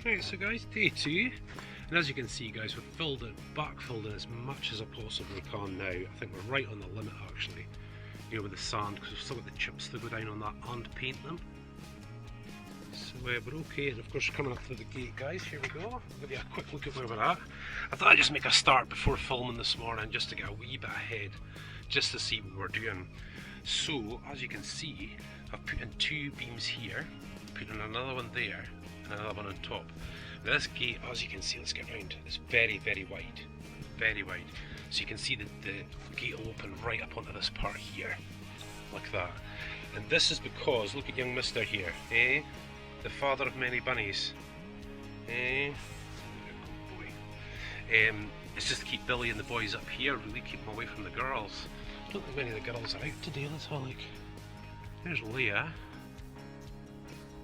Right, so guys, day 2, and as you can see guys, we've filled it, backfilled it as much as I possibly can now. I think we're right on the limit actually, you know, with the sand, because we've still got the chips to go down on that and paint them. So we're okay, and of course we're coming up to the gate guys, here we go. I'll give you a quick look at where we're at. I thought I'd just make a start before filming this morning, just to get a wee bit ahead, just to see what we're doing. So, as you can see, I've put in 2 beams here, put in another one there, and another one on top. Now this gate, as you can see, let's get round, it's very, very wide. Very wide. So you can see that the gate will open right up onto this part here, like that. And this is because, look at young mister here, eh? The father of many bunnies. Eh? Good boy. It's just to keep Billy and the boys up here, really keep them away from the girls. I don't think many of the girls are out today, let's have a look. There's Leah.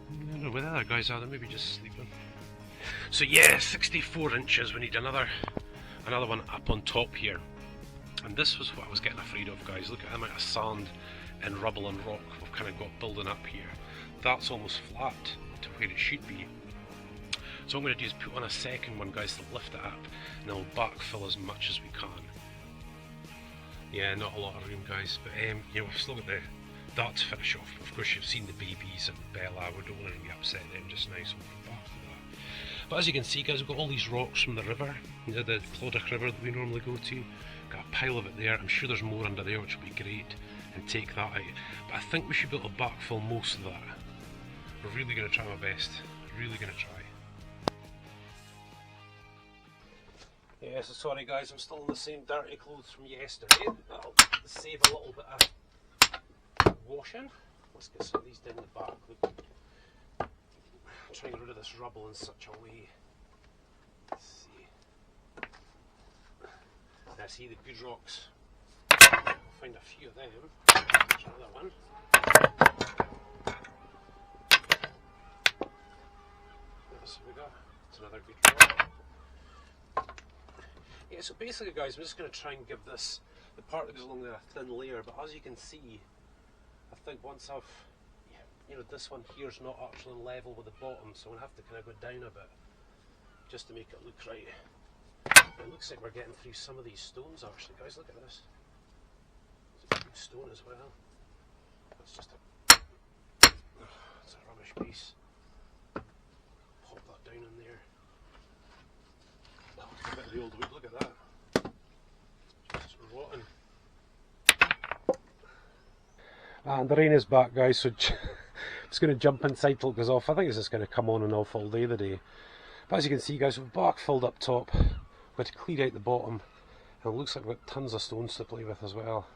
I don't know where the other guys are, they're maybe just sleeping. So yeah, 64 inches, we need another one up on top here. And this was what I was getting afraid of guys, look at the amount of sand and rubble and rock we've kind of got building up here. That's almost flat to where it should be. So what I'm going to do is put on a second one guys to lift it up, and then we'll backfill as much as we can. Yeah, not a lot of room guys, but you know, we've still got that to finish off. Of course you've seen the babies and Bella, we don't want to really upset them just now, so we'll come back to that. But as you can see guys, we've got all these rocks from the river, you know, the Clodic River that we normally go to. Got a pile of it there, I'm sure there's more under there which will be great, and take that out. But I think we should be able to backfill most of that. We're really going to try my best, really going to try. Yeah, so sorry guys, I'm still in the same dirty clothes from yesterday. That'll save a little bit of washing. Let's get some of these down the back. Look, I'm trying to get rid of this rubble in such a way. Let's see. Now see the good rocks. I'll find a few of them. There's another one. What else have we got? It's another good rock. Yeah, so basically guys, I'm just going to try and give this, the part that goes along there, a thin layer, but as you can see, I think once I've, you know, this one here is not actually level with the bottom, so I'm going to have to kind of go down a bit, just to make it look right. It looks like we're getting through some of these stones actually, guys, look at this. It's a good stone as well. That's just it's a rubbish piece. Pop that down in there. That was a bit of the old wood, look at that. Just rotten. And the rain is back guys, so just going to jump inside till it goes off. I think it's just going to come on and off all day today. But as you can see guys, we've backfilled up top. We've got to clear out the bottom. And it looks like we've got tons of stones to play with as well.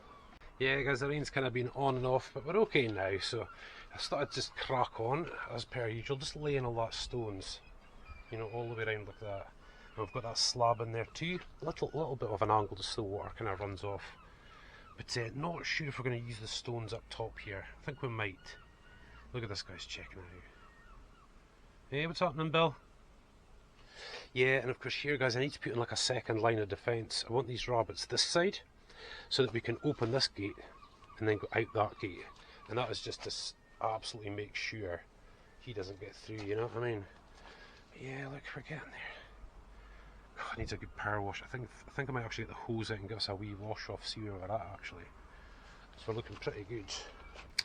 Yeah guys, the rain's kind of been on and off, but we're okay now. So I started just crack on, as per usual, just laying all that stones, you know, all the way around like that. And we've got that slab in there too, little bit of an angle just so the water kind of runs off. But not sure if we're going to use the stones up top here. I think we might. Look at this guy's checking it out. Hey, what's happening, Bill? Yeah, and of course here guys, I need to put in like a second line of defence. I want these rabbits this side, so that we can open this gate and then go out that gate. And that is just to absolutely make sure he doesn't get through, you know what I mean? But yeah, look, we're getting there. God, needs a good power wash. I think I might actually get the hose out and give us a wee wash off, see where we're at actually. So we're looking pretty good.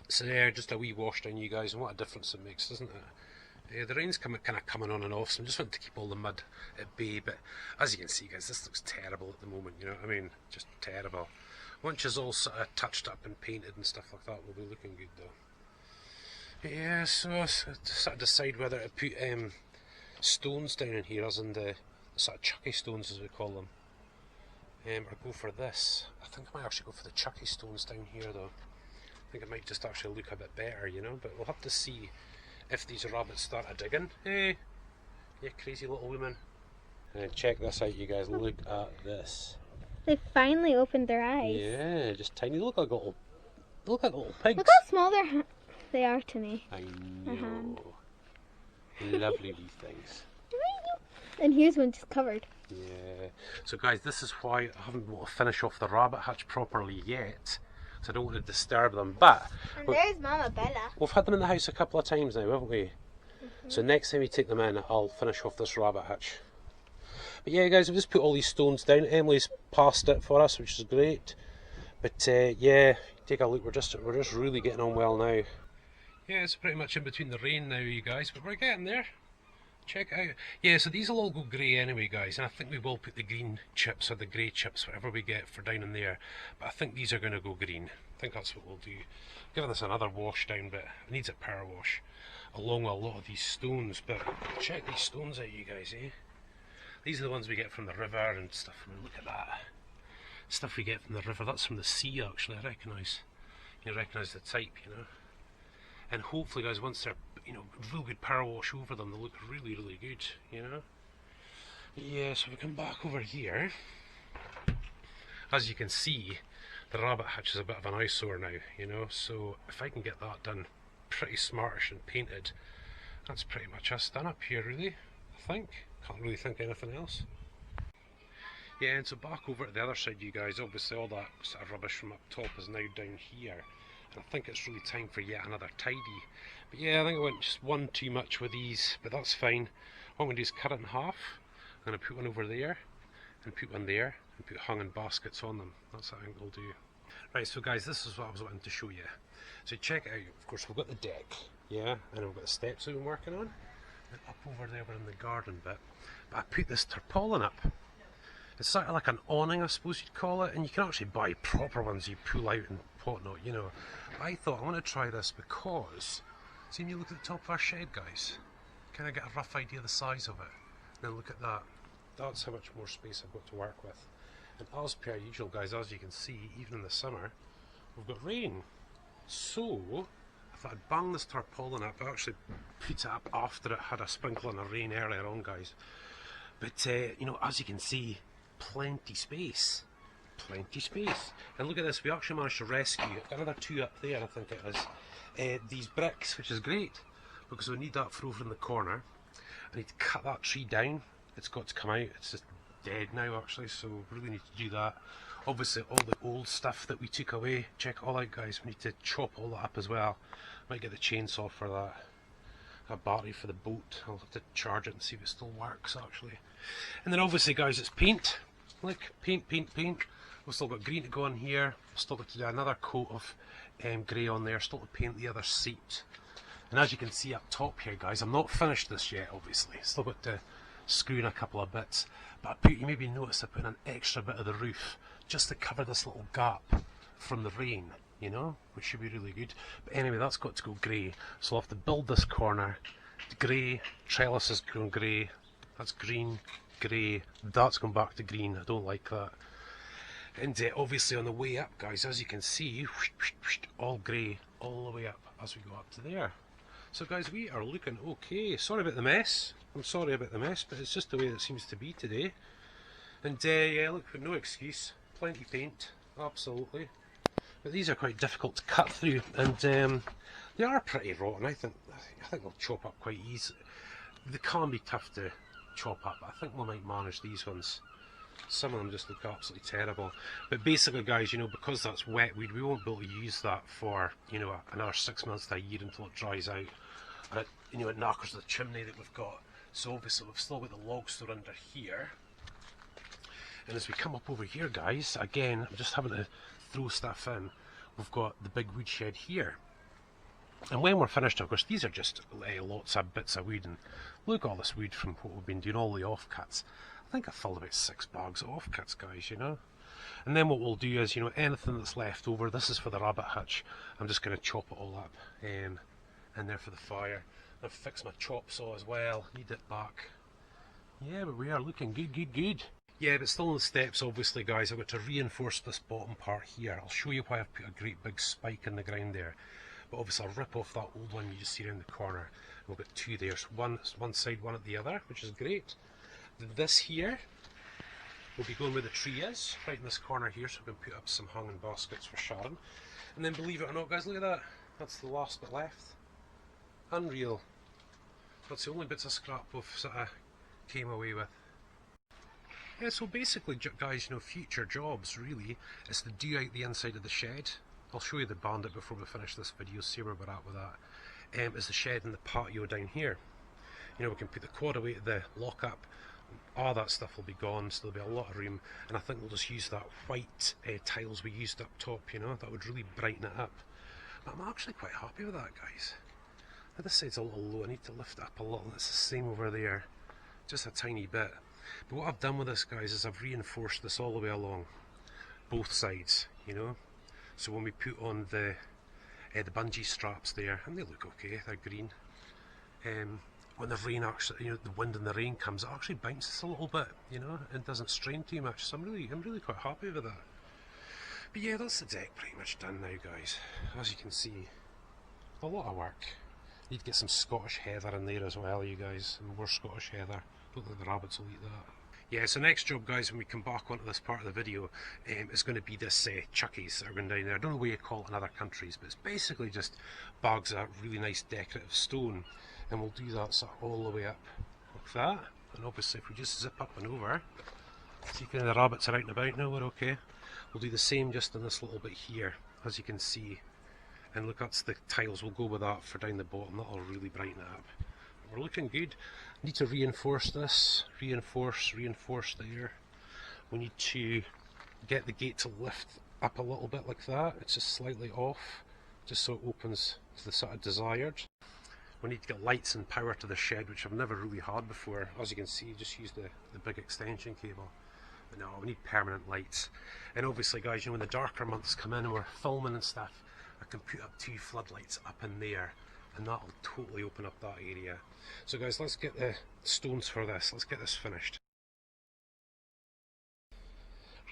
So there, just a wee wash down you guys, and what a difference it makes, doesn't it? The rain's kind of coming on and off, so I'm just wanting to keep all the mud at bay, but as you can see guys, this looks terrible at the moment, you know what I mean? Just terrible. Once it's all sort of touched up and painted and stuff like that, we'll be looking good though. Yeah, so I sort of decide whether to put stones down in here, as in the sort of chucky stones as we call them, or go for this. I think I might actually go for the chucky stones down here though. I think it might just actually look a bit better, you know, but we'll have to see if these rabbits start a digging. Hey, you crazy little woman. And check this out you guys, look at this. They finally opened their eyes. Yeah, just tiny, look like little pigs. Look how small they are to me. I know. Lovely wee things. And here's one just covered. Yeah. So guys, this is why I haven't been able to finish off the rabbit hutch properly yet. So I don't want to disturb them. But and there's Mama Bella. We've had them in the house a couple of times now, haven't we? So next time we take them in, I'll finish off this rabbit hutch. But yeah, guys, I've just put all these stones down. Emily's passed it for us, which is great. But yeah, take a look. We're just really getting on well now. Yeah, it's pretty much in between the rain now, you guys, but we're getting there. Check it out. Yeah, so these will all go grey anyway, guys, and I think we will put the green chips or the grey chips, whatever we get for down in there. But I think these are going to go green. I think that's what we'll do. Giving this another wash down, but it needs a power wash, along with a lot of these stones. But check these stones out, you guys, eh? These are the ones we get from the river and stuff. I mean, look at that. Stuff we get from the river. That's from the sea, actually. I recognise. You recognise the type, you know. And hopefully, guys, once they're, you know, real good power wash over them, they look really, really good, you know. Yeah, so we come back over here. As you can see, the rabbit hutch is a bit of an eyesore now, you know. So if I can get that done pretty smartish and painted, that's pretty much us done up here, really. I think. Can't really think of anything else. Yeah, and so back over to the other side, you guys, obviously all that sort of rubbish from up top is now down here. And I think it's really time for yet another tidy. But yeah, I think I went just one too much with these, but that's fine. What I'm going to do is cut it in half. I'm going to put one over there, and put one there, and put hanging baskets on them. That's what I think I'll do. Right, so guys, this is what I was wanting to show you. So check it out. Of course, we've got the deck, yeah, and we've got the steps we've been working on. And up over there, we're in the garden bit. But I put this tarpaulin up. It's sort of like an awning, I suppose you'd call it, and you can actually buy proper ones you pull out and whatnot, you know. I thought I want to try this because, see when you look at the top of our shed, guys, kind of get a rough idea of the size of it. Now look at that. That's how much more space I've got to work with. And as per usual, guys, as you can see, even in the summer, we've got rain. So I thought I'd bang this tarpaulin up. I actually put it up after it had a sprinkling of rain earlier on, guys. But you know, as you can see, plenty space. Plenty space. And look at this, we actually managed to rescue another two up there, I think it is. These bricks, which is great, because we need that for over in the corner. I need to cut that tree down. It's got to come out. It's just dead now, actually, so we really need to do that. Obviously, all the old stuff that we took away, check it all out, guys. We need to chop all that up as well. Might get the chainsaw for that. A battery for the boat. I'll have to charge it and see if it still works, actually. And then obviously, guys, it's paint. Look, paint, paint, paint. We've still got green to go on here. We've still got to do another coat of grey on there. Still to paint the other seat. And as you can see up top here, guys, I'm not finished this yet, obviously. Still got to screw in a couple of bits. But you maybe noticed I put in an extra bit of the roof just to cover this little gap from the rain, you know, which should be really good. But anyway, that's got to go grey. So I'll have to build this corner. Grey, trellis is going grey. That's green, grey. That's gone back to green. I don't like that. And obviously on the way up, guys, as you can see, all grey all the way up as we go up to there. So guys, we are looking okay. Sorry about the mess. I'm sorry about the mess, but it's just the way it seems to be today. And yeah, look, no excuse. Plenty paint, absolutely. But these are quite difficult to cut through, and they are pretty rotten. I think they'll chop up quite easily. They can be tough to chop up. I think we might manage these ones. Some of them just look absolutely terrible. But basically, guys, you know, because that's wet weed, we won't be able to use that for, you know, another 6 months to a year until it dries out. And it, you know, it knackers the chimney that we've got. So obviously we've still got the logs still under here. And as we come up over here, guys, again, I'm just having to throw stuff in. We've got the big wood shed here. And when we're finished, of course, these are just lots of bits of wood. And look at all this wood from what we've been doing, all the offcuts. I think I filled about 6 bags of offcuts, guys, you know. And then what we'll do is, you know, anything that's left over, this is for the rabbit hutch. I'm just going to chop it all up in there for the fire. I've fixed my chop saw as well. Need it back. Yeah, but we are looking good, good, good. Yeah, but still on the steps, obviously, guys. I've got to reinforce this bottom part here. I'll show you why I've put a great big spike in the ground there. But obviously I'll rip off that old one you just see around the corner. We've got two there, so one side, one at the other, which is great. This here will be going where the tree is, right in this corner here, so we can put up some hanging baskets for Sharon. And then believe it or not, guys, look at that. That's the last bit left. Unreal. That's the only bits of scrap we've sort of came away with. Yeah, so basically, guys, you know, future jobs really is to do out the inside of the shed. I'll show you the bandit before we finish this video, see where we're at with that. is the shed and the patio down here. You know, we can put the quad away to the lock-up. All that stuff will be gone, so there'll be a lot of room, and I think we'll just use that white tiles we used up top, you know, that would really brighten it up. But I'm actually quite happy with that, guys. Now this side's a little low, I need to lift it up a little. It's the same over there, just a tiny bit. But what I've done with this, guys, is I've reinforced this all the way along, both sides, you know. So when we put on the bungee straps there, and they look okay, they're green. When the rain actually, you know, the wind and the rain comes, it actually bounces a little bit, you know, and doesn't strain too much. So I'm really quite happy with that. But yeah, that's the deck pretty much done now, guys. As you can see, a lot of work. Need to get some Scottish heather in there as well, you guys. Some more Scottish heather. Look like the rabbits will eat that. Yeah, so next job, guys, when we come back onto this part of the video, is going to be this chuckies that are going down there. I don't know what you call it in other countries, but it's basically just bags of really nice decorative stone. And we'll do that sort of all the way up like that. And obviously if we just zip up and over, see kind of the rabbits are out and about now, we're okay. We'll do the same just in this little bit here, as you can see. And look, that's the tiles, we'll go with that for down the bottom, that'll really brighten it up. We're looking good. Need to reinforce this, reinforce there. We need to get the gate to lift up a little bit like that. It's just slightly off, just so it opens to the sort of desired. We need to get lights and power to the shed, which I've never really had before. As you can see, just use the big extension cable. But no, we need permanent lights. And obviously, guys, you know, when the darker months come in and we're filming and stuff, I can put up 2 floodlights up in there, and that'll totally open up that area. So guys, let's get the stones for this. Let's get this finished.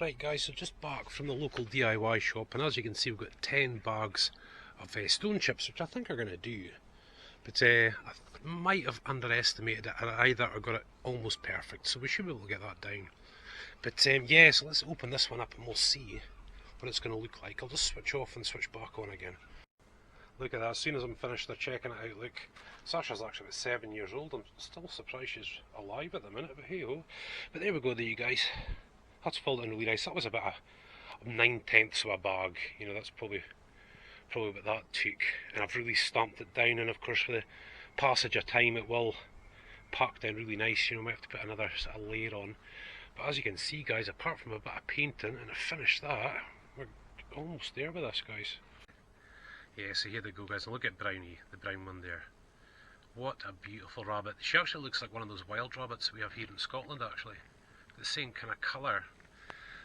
Right, guys, so just back from the local DIY shop, and as you can see, we've got 10 bags of stone chips, which I think are going to do. But I might have underestimated it, and either I got it almost perfect, so we should be able to get that down. But yeah, so let's open this one up and we'll see what it's going to look like. I'll just switch off and switch back on again. Look at that, as soon as I'm finished, they're checking it out. Look, Sasha's actually about 7 years old. I'm still surprised she's alive at the minute, but hey ho. But there we go, there you guys. That's filled in really nice. That was about a 9/10 of a bag, you know, that's probably what that took, and I've really stamped it down, and of course for the passage of time it will pack down really nice, you know, I might have to put another sort of layer on. But as you can see, guys, apart from a bit of painting and I finished that, we're almost there with this, guys. Yeah, so here they go, guys, and look at Brownie, the brown one there. What a beautiful rabbit. She actually looks like one of those wild rabbits we have here in Scotland, actually. The same kind of colour.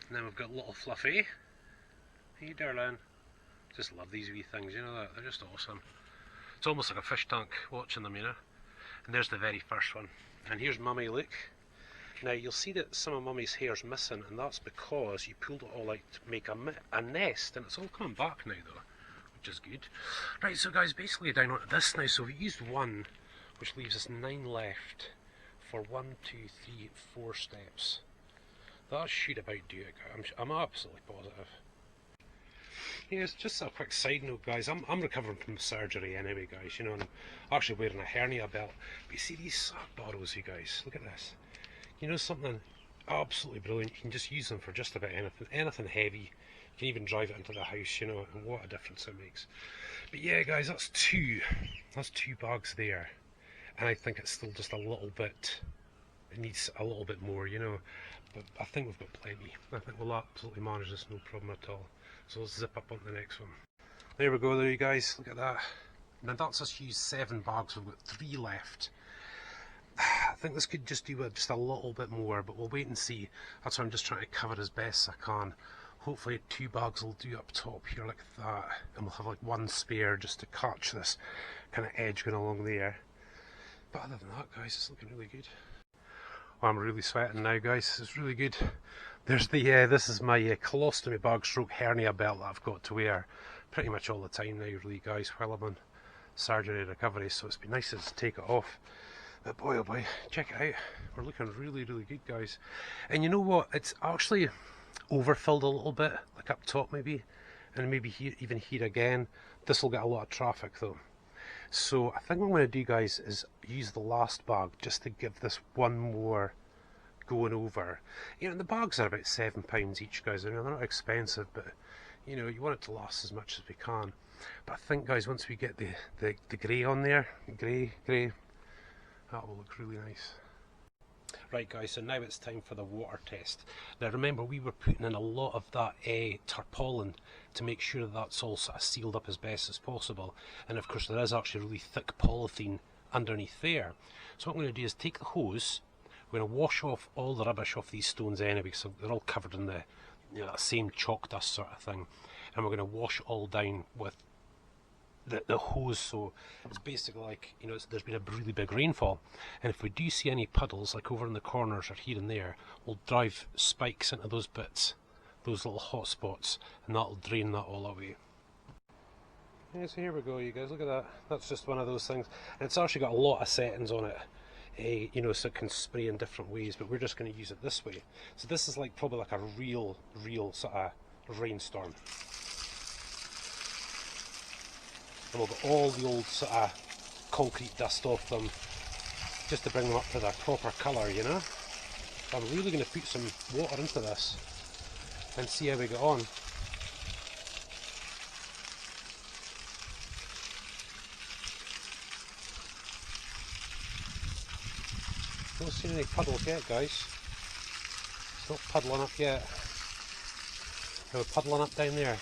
And then we've got little Fluffy. Hey darling. Just love these wee things, you know that, they're just awesome. It's almost like a fish tank watching them, you know. And there's the very first one. And here's Mummy, look. Now you'll see that some of Mummy's hair's missing, and that's because you pulled it all out to make a nest, and it's all coming back now though, which is good. Right, so guys, basically down onto this now, so we used 1, which leaves us 9 left for 1, 2, 3, 4 steps. That should about do it, I'm absolutely positive. Yeah, it's just a quick side note, guys. I'm recovering from surgery anyway, guys, you know, and I'm actually wearing a hernia belt. But you see these sack barrows, you guys, look at this. You know something absolutely brilliant, you can just use them for just about anything heavy. You can even drive it into the house, you know, and what a difference it makes. But yeah, guys, that's 2 bags there. And I think it's still just a little bit, it needs a little bit more, you know. But I think we've got plenty. I think we'll absolutely manage this, no problem at all. So let's zip up onto the next one. There we go, there you guys, look at that. Now that's us used 7 bags, we've got 3 left. I think this could just do with just a little bit more, but we'll wait and see. That's why I'm just trying to cover as best as I can. Hopefully 2 bags will do up top here like that, and we'll have like 1 spare just to catch this kind of edge going along there. But other than that, guys, it's looking really good. Well, I'm really sweating now, guys. It's really good. There's the this is my colostomy bag stroke hernia belt that I've got to wear pretty much all the time now, really, guys, while I'm on surgery recovery. So it's been nice to take it off. But boy, oh boy, check it out. We're looking really, really good, guys. And you know what? It's actually overfilled a little bit, like up top maybe, and maybe here, even here again. This will get a lot of traffic though. So I think what I'm going to do, guys, is use the last bag just to give this one more going over. You know, the bags are about £7 each, guys. I mean, they're not expensive, but you know, you want it to last as much as we can. But I think, guys, once we get the grey on there, grey, that will look really nice. Right, guys, so now it's time for the water test. Now remember, we were putting in a lot of that tarpaulin to make sure that that's all sort of sealed up as best as possible. And of course there is actually really thick polythene underneath there. So what I'm going to do is take the hose, we're going to wash off all the rubbish off these stones anyway, so they're all covered in the, you know, that same chalk dust sort of thing. And we're going to wash it all down with the hose, so it's basically like, you know, there's been a really big rainfall, and if we do see any puddles like over in the corners or here and there, we'll drive spikes into those bits, those little hot spots, and that'll drain that all away. Yeah, so here we go, you guys, look at that. That's just one of those things, and it's actually got a lot of settings on it, you know, so it can spray in different ways, but we're just going to use it this way. So this is like probably like a real sort of rainstorm. And we'll get all the old sort of concrete dust off them, just to bring them up to their proper colour, you know. So I'm really going to put some water into this and see how we get on. Don't see any puddles yet, guys. It's not puddling up yet. We're puddling up down there.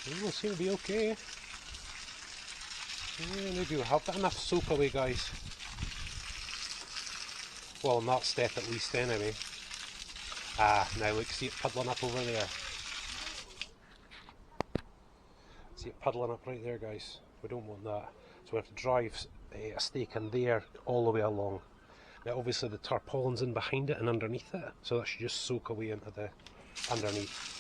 It will seem to be okay. Yeah, maybe we'll have enough soap away, guys. Well, in that step at least anyway. Ah, now look, see it puddling up over there. See it puddling up right there, guys. We don't want that. So we have to drive a stake in there all the way along. Now obviously the tarpaulin's in behind it and underneath it, so that should just soak away into the underneath.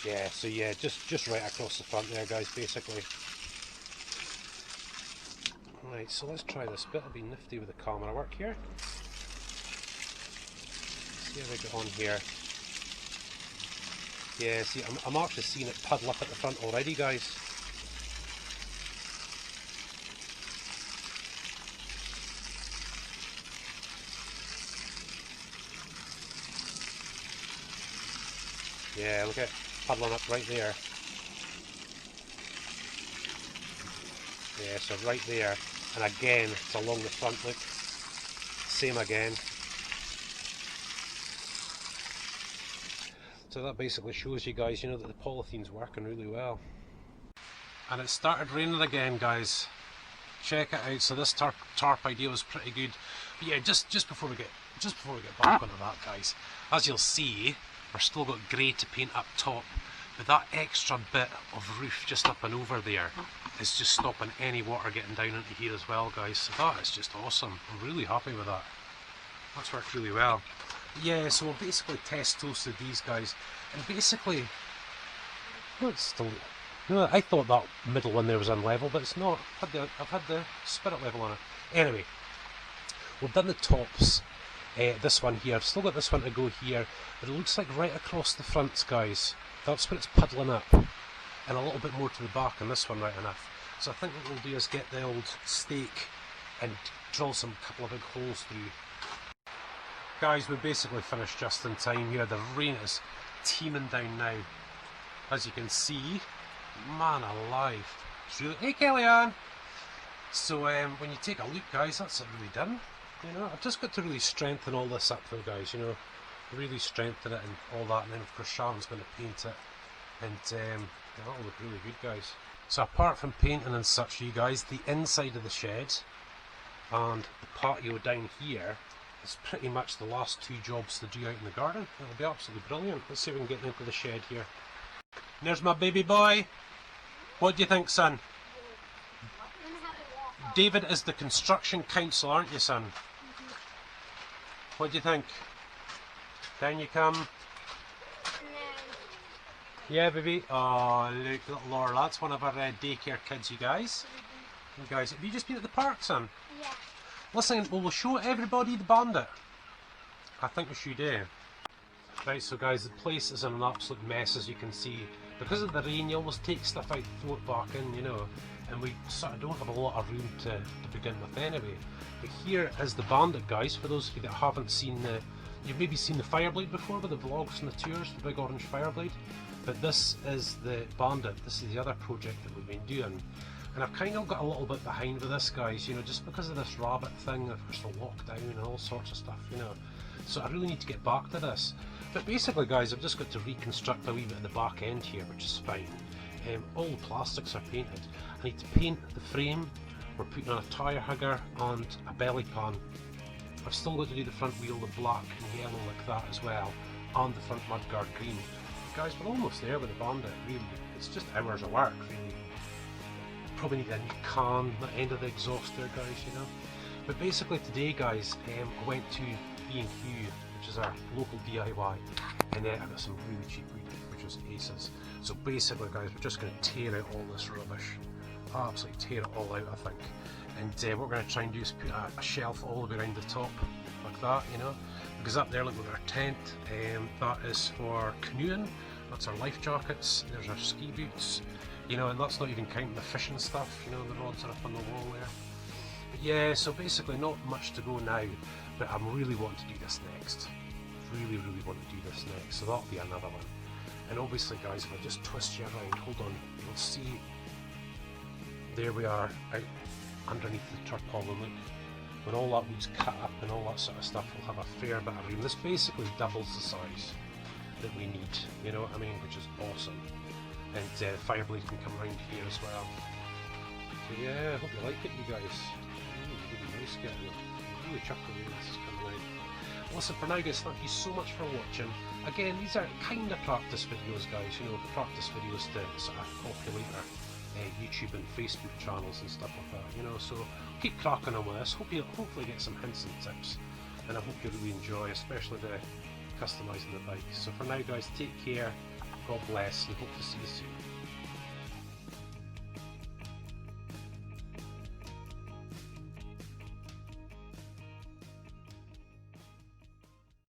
Yeah, so yeah, just right across the front there, guys, basically. Right, so let's try this bit. It'll be nifty with the camera work here. See how we get on here. Yeah, see, I'm actually seeing it puddle up at the front already, guys. Yeah, look at it puddling up right there. Yeah, so right there, and again it's along the front, look, same again. So that basically shows you guys, you know, that the polythene's working really well. And it started raining again, guys. Check it out. So this tarp idea was pretty good. But yeah, just before we get back onto that, guys, as you'll see, we're still got grey to paint up top, but that extra bit of roof just up and over there is just stopping any water getting down into here as well, guys. So that is just awesome. I'm really happy with that. That's worked really well. Yeah, so we'll basically test toasted these, guys, and basically, well, it's still, you know, I thought that middle one there was unlevel, but it's not. I've had the spirit level on it. Anyway, we've done the tops. This one here, I've still got this one to go here, but it looks like right across the fronts, guys, that's where it's puddling up, and a little bit more to the back on this one, right enough. So I think what we'll do is get the old stake and drill some couple of big holes through. Guys, we basically finished just in time here. The rain is teeming down now, as you can see. Man alive, it's really... Hey Kellyanne! So when you take a look, guys, that's it really done. You know, I've just got to really strengthen all this up though, guys, you know, really strengthen it and all that, and then of course Sharon's going to paint it, and that'll look really good, guys. So apart from painting and such, you guys, the inside of the shed and the patio down here is pretty much the last two jobs to do out in the garden. It'll be absolutely brilliant. Let's see if we can get into the shed here. There's my baby boy. What do you think, son? David is the construction council, aren't you, son? What do you think? Down you come. No. Yeah, baby. Oh, look, little Laura. That's one of our daycare kids, you guys. You guys, have you just been at the park, son? Yeah. Listen, we'll show everybody the bandit. I think we should, Right, so guys, the place is in an absolute mess, as you can see. Because of the rain, you almost take stuff out, throw it back in, you know. And we sort of don't have a lot of room to begin with anyway. But here is the bandit, guys, for those of you that haven't seen you've maybe seen the Fireblade before with the vlogs and the tours, the big orange Fireblade, but this is the Bandit. This is the other project that we've been doing, and I've kind of got a little bit behind with this, guys, you know, just because of this rabbit thing, of course, the lockdown and all sorts of stuff, you know, so I really need to get back to this. But basically, guys, I've just got to reconstruct a wee bit of the back end here, which is fine. All the plastics are painted. I need to paint the frame. We're putting on a tyre hugger and a belly pan. I've still got to do the front wheel, the black and yellow like that as well, and the front mudguard green. But guys, we're almost there with the Bandit, really. It's just hours of work, really. Probably need a new can at the end of the exhaust there, guys, you know. But basically today, guys, I went to B&Q, which is our local DIY, and I got some really cheap weed, which was aces. So basically, guys, we're just going to tear out all this rubbish. Absolutely tear it all out, I think. And what we're going to try and do is put a shelf all the way around the top, like that, you know. Because up there, look, we've got our tent. That is for canoeing. That's our life jackets. There's our ski boots. You know, and that's not even counting the fishing stuff. You know, the rods are up on the wall there. But yeah, so basically not much to go now. But I'm really wanting to do this next. Really, really want to do this next. So that'll be another one. And obviously, guys, if I just twist you around, hold on, you'll see. There we are, out underneath the tarpaulin, look. When all that wood's cut up and all that sort of stuff, we'll have a fair bit of room. This basically doubles the size that we need, you know what I mean, which is awesome. And Fireblade can come around here as well. So yeah, I hope you like it, you guys. Really nice getting it. Really chuffed the way this is coming out. Listen, for now, guys, thank you so much for watching. Again, these are kind of practice videos, guys, you know, practice videos to sort of populate our YouTube and Facebook channels and stuff like that, you know, so keep cracking on with this. Hopefully get some hints and tips, and I hope you really enjoy, especially the customising the bike. So for now, guys, take care, God bless, and hope to see you soon.